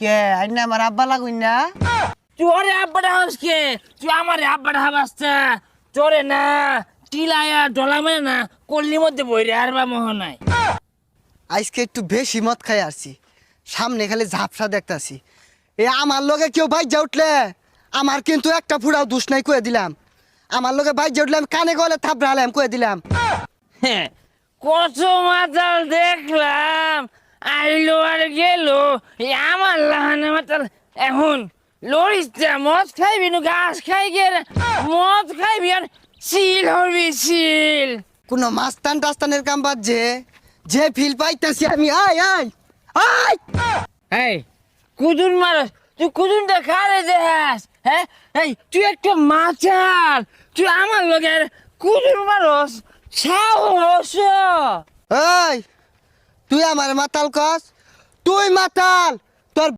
কে আইনা আমার আব্বা লাগুন না তোরে আব্বাটা হাসকে তুই আমার আব্বাটা হাসছে তোরে না টিলায়া ডলা মানে না কল্লির মধ্যে বইরে আর বা মোহ নাই। আজকে একটু বেশি মদ খাই আসছি, সামনে খালি ঝাপসা দেখতাছি। এ আমার লগে কেউ বাইজা উঠলে আমার কিন্তু একটা ফুড়াও দুষ নাই কয়ে দিলাম। আমার লগে বাইজা উঠলে আমি কানে গলে থাপড়ালাম কয়ে দিলাম। হ্যাঁ, কত মাতাল দেখলাম আইলো আর গেল এই আমার লাহানে মাতাল। এখন লড়িস মদ খাইবি নু ঘাস খাই গিয়ে মদ খাইবি আর সিল হবি সিল। কোনো মাস্তান টাস্তানের কাম বাদ যে ফিল পাইতাছি আমি। আয় আয় আয় এই কুদুন মারস তুই কুদুনটা খারে দেখাস। হ্যাঁ এই তুই একটা মাতাল তুই আমার লগে কুদুন মারস সাহস। এই তুই আমার মাতাল কস? তুই মাতাল